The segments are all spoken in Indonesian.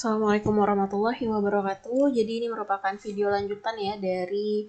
Assalamualaikum warahmatullahi wabarakatuh. Jadi ini merupakan video lanjutan ya dari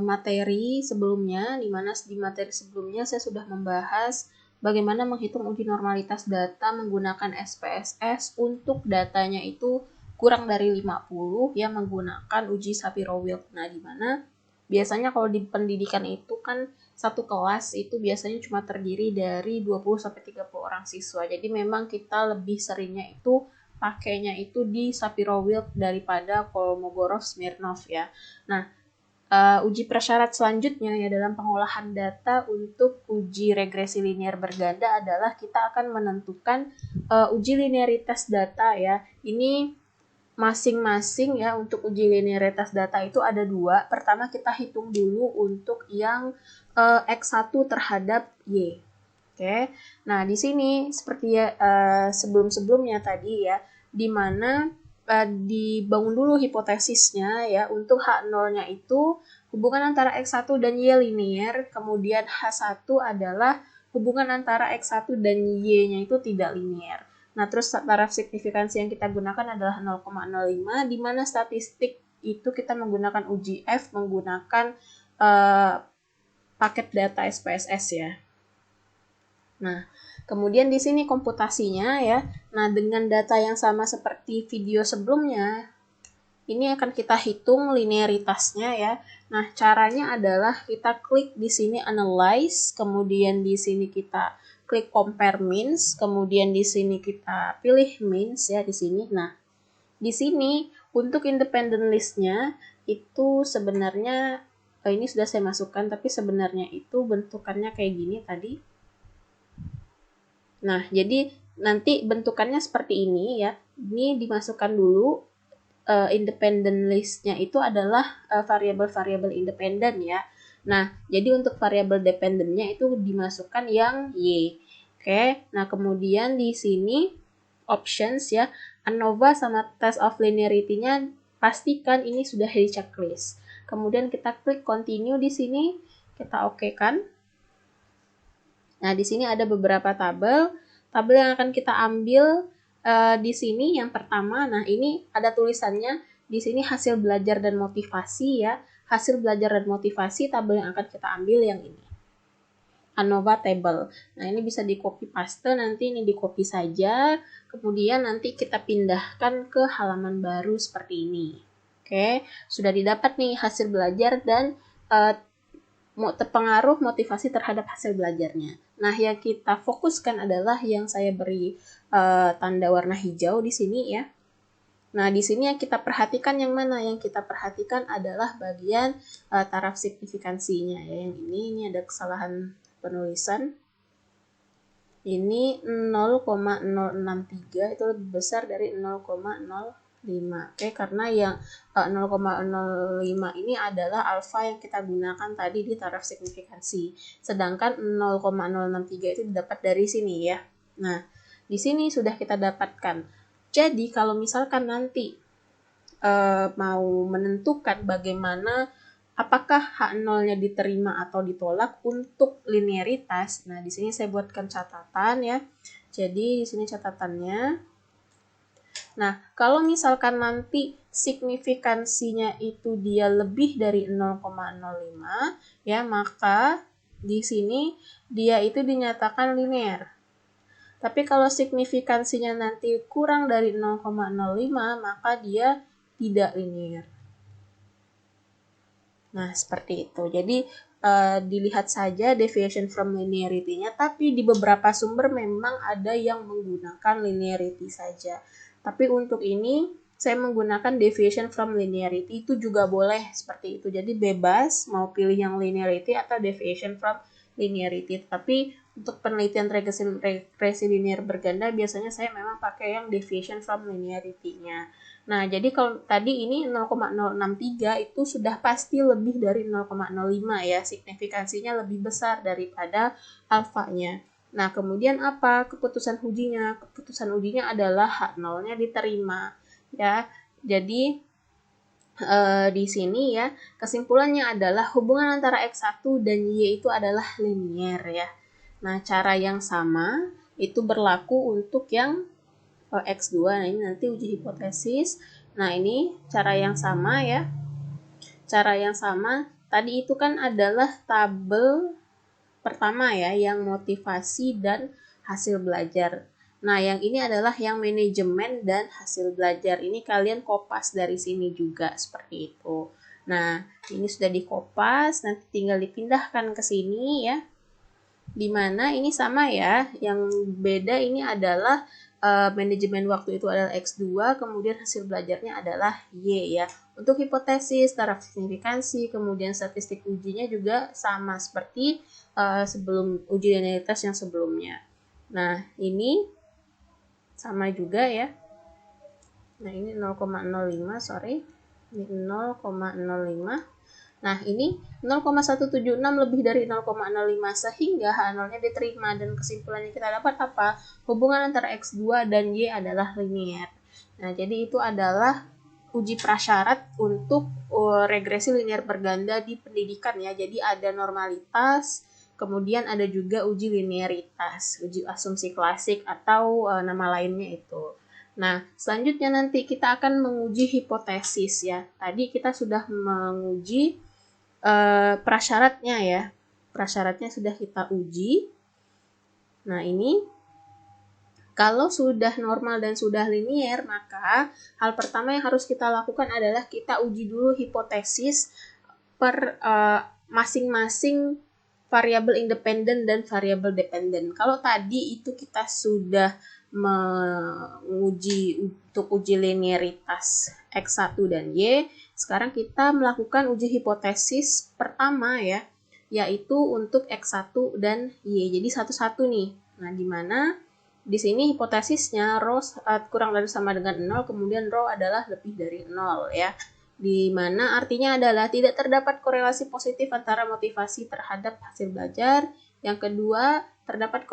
materi sebelumnya, di mana di materi sebelumnya saya sudah membahas bagaimana menghitung uji normalitas data menggunakan SPSS untuk datanya itu kurang dari 50 ya menggunakan uji Shapiro-Wilk. Nah, di mana biasanya kalau di pendidikan itu kan satu kelas itu biasanya cuma terdiri dari 20-30 orang siswa. Jadi memang kita lebih seringnya itu pakainya itu di Shapiro-Wilk daripada Kolmogorov-Smirnov ya. Nah, uji prasyarat selanjutnya ya dalam pengolahan data untuk uji regresi linear berganda adalah kita akan menentukan uji linearitas data ya. Ini masing-masing ya untuk uji linearitas data itu ada dua. Pertama kita hitung dulu untuk yang X1 terhadap Y. Oke, nah di sini seperti sebelum-sebelumnya tadi ya, di mana dibangun dulu hipotesisnya ya untuk H0-nya itu hubungan antara X1 dan Y linear, kemudian H1 adalah hubungan antara X1 dan Y-nya itu tidak linear. Nah, terus taraf signifikansi yang kita gunakan adalah 0,05, di mana statistik itu kita menggunakan uji F menggunakan paket data SPSS ya. Nah, kemudian di sini komputasinya ya. Nah, dengan data yang sama seperti video sebelumnya, ini akan kita hitung linearitasnya ya. Nah, caranya adalah kita klik di sini analyze, kemudian di sini kita klik compare means, kemudian di sini kita pilih means ya di sini. Nah, di sini untuk independent list-nya itu sebenarnya ini sudah saya masukkan, tapi sebenarnya itu bentukannya kayak gini tadi. Nah, jadi nanti bentukannya seperti ini ya. Ini dimasukkan dulu independent list-nya itu adalah variabel-variabel independen ya. Nah, jadi untuk variabel dependent-nya itu dimasukkan yang Y. Oke, nah kemudian di sini options ya, ANOVA sama test of linearity-nya pastikan ini sudah di checklist. Kemudian kita klik continue di sini, kita oke-kan. Nah, di sini ada beberapa tabel yang akan kita ambil di sini yang pertama. Nah, ini ada tulisannya di sini hasil belajar dan motivasi ya. Hasil belajar dan motivasi tabel yang akan kita ambil yang ini. ANOVA table. Nah, ini bisa di copy paste, nanti ini di copy saja. Kemudian nanti kita pindahkan ke halaman baru seperti ini. Oke, sudah didapat nih hasil belajar dan terpengaruh motivasi terhadap hasil belajarnya. Nah, yang kita fokuskan adalah yang saya beri tanda warna hijau di sini ya. Nah, di sini yang kita perhatikan yang mana? Yang kita perhatikan adalah bagian taraf signifikansinya ya. Yang ini ada kesalahan penulisan. Ini 0,063 itu lebih besar dari 0,05. Oke, karena yang 0,05 ini adalah alfa yang kita gunakan tadi di taraf signifikansi. Sedangkan 0,063 itu didapat dari sini ya. Nah, di sini sudah kita dapatkan. Jadi, kalau misalkan nanti mau menentukan bagaimana apakah H0-nya diterima atau ditolak untuk linearitas. Nah, di sini saya buatkan catatan ya. Jadi, di sini catatannya. Nah, kalau misalkan nanti signifikansinya itu dia lebih dari 0,05 ya, maka di sini dia itu dinyatakan linear. Tapi kalau signifikansinya nanti kurang dari 0,05 maka dia tidak linear. Nah, seperti itu. Jadi dilihat saja deviation from linearity-nya, tapi di beberapa sumber memang ada yang menggunakan linearity saja. Tapi untuk ini saya menggunakan deviation from linearity, itu juga boleh seperti itu. Jadi bebas mau pilih yang linearity atau deviation from linearity. Tapi untuk penelitian regresi linear berganda biasanya saya memang pakai yang deviation from linearity-nya. Nah, jadi kalau tadi ini 0,063 itu sudah pasti lebih dari 0,05 ya, signifikansinya lebih besar daripada alfanya. Nah, kemudian apa keputusan ujinya? Keputusan ujinya adalah H0-nya diterima ya. Jadi di sini ya, kesimpulannya adalah hubungan antara X1 dan Y itu adalah linear ya. Nah, cara yang sama itu berlaku untuk yang X2. Nah, ini nanti uji hipotesis. Nah, ini cara yang sama ya. Cara yang sama, tadi itu kan adalah tabel pertama ya, yang motivasi dan hasil belajar. Nah, yang ini adalah yang manajemen dan hasil belajar. Ini kalian kopas dari sini juga, seperti itu. Nah, ini sudah dikopas, nanti tinggal dipindahkan ke sini ya. Dimana ini sama ya, yang beda ini adalah manajemen waktu itu adalah X2, kemudian hasil belajarnya adalah Y ya. Untuk hipotesis, taraf signifikansi, kemudian statistik ujinya juga sama seperti sebelum uji linearitas yang sebelumnya. Nah, ini sama juga ya. Nah, ini 0,05, sorry. Ini 0,05. Nah, ini 0,176 lebih dari 0,05 sehingga H0-nya diterima, dan kesimpulannya kita dapat apa? Hubungan antara X2 dan Y adalah linear. Nah, jadi itu adalah uji prasyarat untuk regresi linear berganda di pendidikan ya. Jadi ada normalitas, kemudian ada juga uji linearitas, uji asumsi klasik atau nama lainnya itu. Nah, selanjutnya nanti kita akan menguji hipotesis ya. Tadi kita sudah menguji prasyaratnya ya. Prasyaratnya sudah kita uji. Nah, ini kalau sudah normal dan sudah linier, maka hal pertama yang harus kita lakukan adalah kita uji dulu hipotesis per masing-masing variabel independen dan variabel dependen. Kalau tadi itu kita sudah menguji untuk uji linearitas X1 dan Y, sekarang kita melakukan uji hipotesis pertama ya, yaitu untuk X1 dan Y. Jadi satu-satu nih. Nah, di mana di sini hipotesisnya rho kurang dari sama dengan 0, kemudian rho adalah lebih dari 0 ya. Di mana artinya adalah tidak terdapat korelasi positif antara motivasi terhadap hasil belajar. Yang kedua, terdapat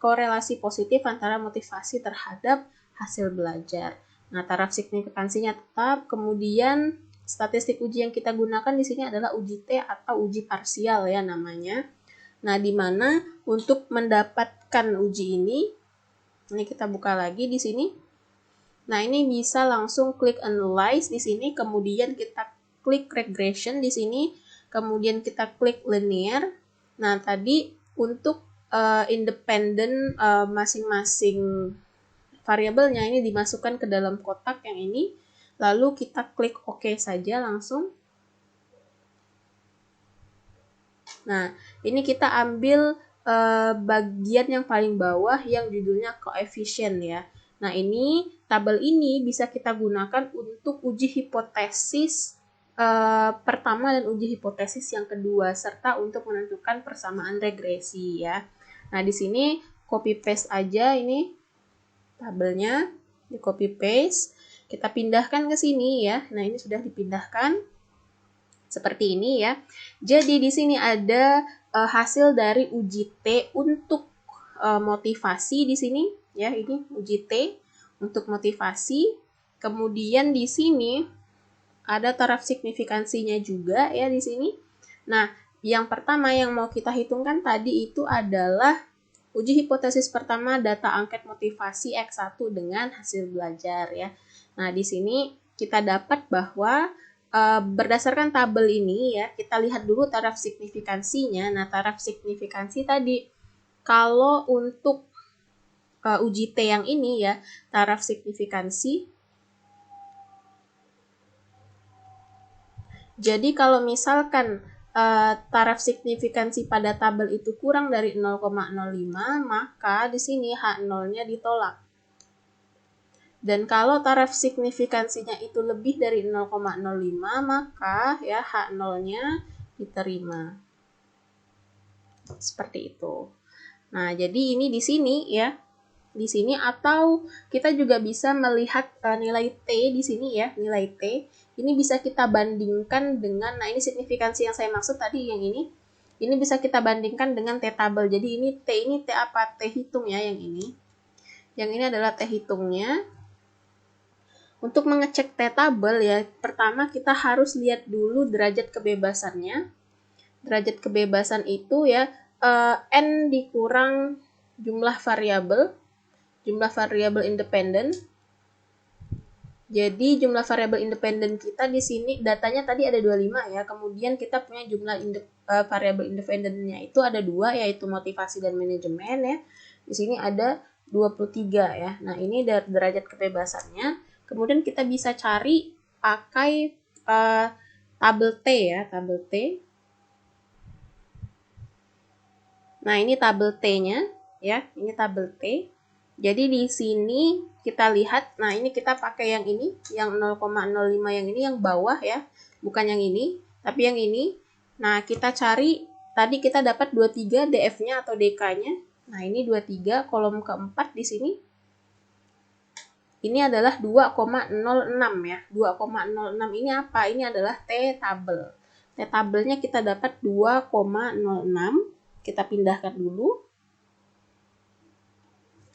korelasi positif antara motivasi terhadap hasil belajar. Nah, taraf signifikansinya tetap, kemudian statistik uji yang kita gunakan di sini adalah uji T atau uji parsial ya namanya. Nah, di mana untuk mendapatkan uji ini kita buka lagi di sini. Nah, ini bisa langsung klik analyze di sini, kemudian kita klik regression di sini, kemudian kita klik linear. Nah, tadi untuk independen masing-masing variabelnya ini dimasukkan ke dalam kotak yang ini, lalu kita klik OK saja langsung. Nah, ini kita ambil bagian yang paling bawah yang judulnya koefisien ya. Nah, ini tabel ini bisa kita gunakan untuk uji hipotesis pertama dan uji hipotesis yang kedua, serta untuk menentukan persamaan regresi ya. Nah, di sini copy paste aja ini tabelnya, di copy paste, kita pindahkan ke sini ya. Nah, ini sudah dipindahkan seperti ini ya. Jadi di sini ada hasil dari uji T untuk motivasi di sini ya, ini uji T untuk motivasi. Kemudian di sini ada taraf signifikansinya juga ya di sini. Nah, yang pertama yang mau kita hitungkan tadi itu adalah uji hipotesis pertama data angket motivasi X1 dengan hasil belajar ya. Nah, di sini kita dapat bahwa berdasarkan tabel ini ya, kita lihat dulu taraf signifikansinya. Nah, taraf signifikansi tadi kalau untuk uji T yang ini ya, taraf signifikansi. Jadi kalau misalkan taraf signifikansi pada tabel itu kurang dari 0,05, maka di sini H0-nya ditolak. Dan kalau taraf signifikansinya itu lebih dari 0,05, maka ya H0-nya diterima. Seperti itu. Nah, jadi ini di sini ya. Di sini, atau kita juga bisa melihat nilai T di sini ya, nilai T. Ini bisa kita bandingkan dengan, nah ini signifikansi yang saya maksud tadi yang ini. Ini bisa kita bandingkan dengan T tabel. Jadi ini T apa? T hitung ya yang ini. Yang ini adalah T hitungnya. Untuk mengecek T tabel ya, pertama kita harus lihat dulu derajat kebebasannya. Derajat kebebasan itu ya N dikurang jumlah variabel. jumlah variabel independen. Jadi jumlah variabel independen kita di sini datanya tadi ada 25 ya. Kemudian kita punya jumlah variabel independennya itu ada 2 yaitu motivasi dan manajemen ya. Di sini ada 23 ya. Nah, ini derajat kebebasannya. Kemudian kita bisa cari pakai tabel T ya, tabel T. Nah, ini tabel T-nya ya. Ini tabel T. Jadi di sini kita lihat, nah ini kita pakai yang ini, yang 0,05 yang ini, yang bawah ya, bukan yang ini, tapi yang ini. Nah, kita cari, tadi kita dapat 23 DF-nya atau DK-nya. Nah, ini 23, kolom keempat di sini. Ini adalah 2,06 ya. 2,06 ini apa? Ini adalah T-tabel. T-tabelnya kita dapat 2,06. Kita pindahkan dulu.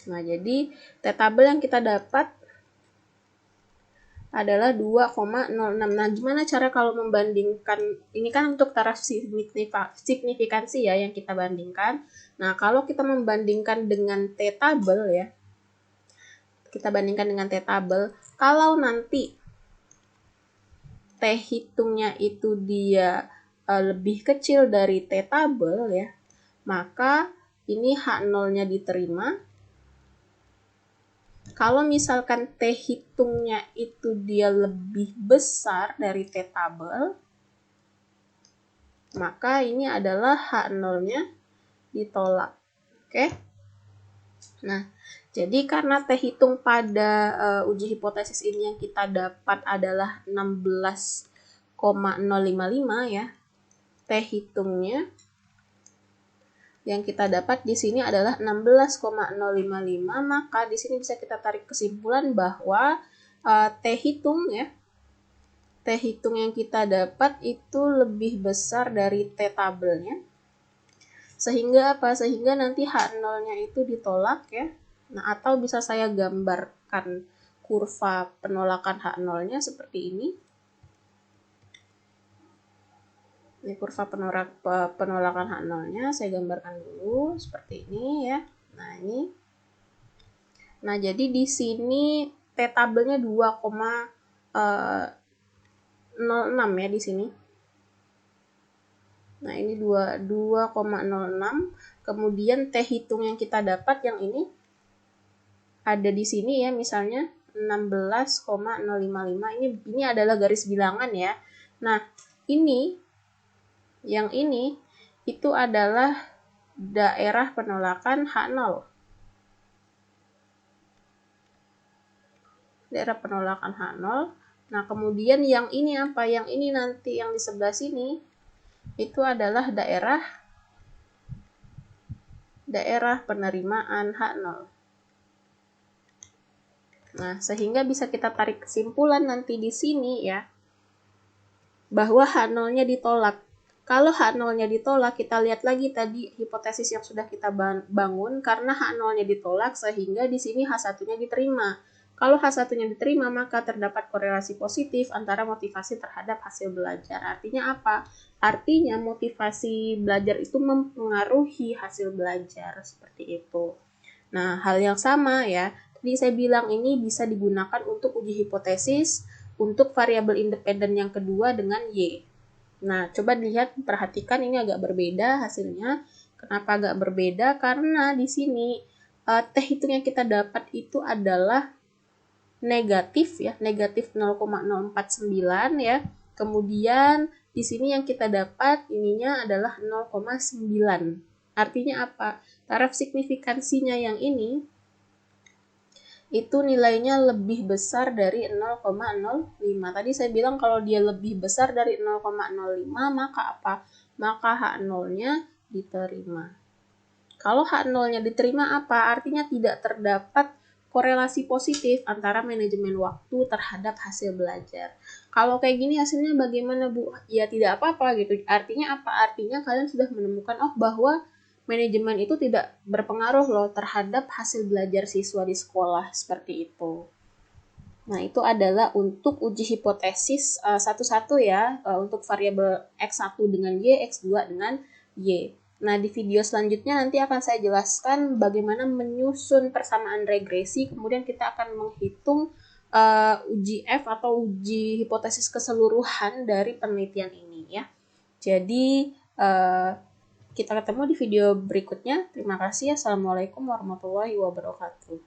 Nah, jadi T-tabel yang kita dapat adalah 2,06. Nah, gimana cara kalau membandingkan? Ini kan untuk taraf signifikansi ya yang kita bandingkan. Nah, kalau kita membandingkan dengan T-tabel ya, kita bandingkan dengan T-tabel, kalau nanti T hitungnya itu dia lebih kecil dari T-tabel ya, maka ini H0-nya diterima. Kalau misalkan T hitungnya itu dia lebih besar dari T-tabel, maka ini adalah H0-nya ditolak. Oke? Nah, jadi karena T hitung pada uji hipotesis ini yang kita dapat adalah 16,055 ya. T hitungnya yang kita dapat di sini adalah 16,055, maka di sini bisa kita tarik kesimpulan bahwa T hitung ya, T hitung yang kita dapat itu lebih besar dari T tabelnya. Sehingga apa? Sehingga nanti H0-nya itu ditolak ya. Nah, atau bisa saya gambarkan kurva penolakan H0-nya seperti ini. Ini kurva penolakan H0-nya saya gambarkan dulu seperti ini ya. Nah, ini. Nah, jadi di sini T-tabelnya 2,06 ya di sini. Nah, ini 2,06. Kemudian T hitung yang kita dapat yang ini ada di sini ya, misalnya 16,055. Ini adalah garis bilangan ya. Nah, ini yang ini itu adalah daerah penolakan H0. Daerah penolakan H0. Nah, kemudian yang ini apa? Yang ini nanti yang di sebelah sini itu adalah daerah penerimaan H0. Nah, sehingga bisa kita tarik kesimpulan nanti di sini ya, bahwa H0-nya ditolak. Kalau H0-nya ditolak, kita lihat lagi tadi hipotesis yang sudah kita bangun, karena H0-nya ditolak sehingga di sini H1-nya diterima. Kalau H1-nya diterima, maka terdapat korelasi positif antara motivasi terhadap hasil belajar. Artinya apa? Artinya motivasi belajar itu mempengaruhi hasil belajar, seperti itu. Nah, hal yang sama ya, tadi saya bilang ini bisa digunakan untuk uji hipotesis untuk variabel independen yang kedua dengan Y. Nah, coba dilihat, perhatikan ini agak berbeda hasilnya. Kenapa agak berbeda? Karena di sini T hitung yang kita dapat itu adalah negatif ya, negatif 0,049 ya. Kemudian di sini yang kita dapat ininya adalah 0,9. Artinya apa? Taraf signifikansinya yang ini itu nilainya lebih besar dari 0,05. Tadi saya bilang kalau dia lebih besar dari 0,05, maka apa? Maka H0-nya diterima. Kalau H0-nya diterima apa? Artinya tidak terdapat korelasi positif antara manajemen waktu terhadap hasil belajar. Kalau kayak gini hasilnya bagaimana, Bu? Ya tidak apa-apa gitu. Artinya apa? Artinya kalian sudah menemukan bahwa manajemen itu tidak berpengaruh loh terhadap hasil belajar siswa di sekolah, seperti itu. Nah, itu adalah untuk uji hipotesis satu-satu ya, untuk variabel X1 dengan Y, X2 dengan Y. Nah, di video selanjutnya nanti akan saya jelaskan bagaimana menyusun persamaan regresi, kemudian kita akan menghitung uji F atau uji hipotesis keseluruhan dari penelitian ini ya. Jadi kita ketemu di video berikutnya. Terima kasih. Assalamualaikum warahmatullahi wabarakatuh.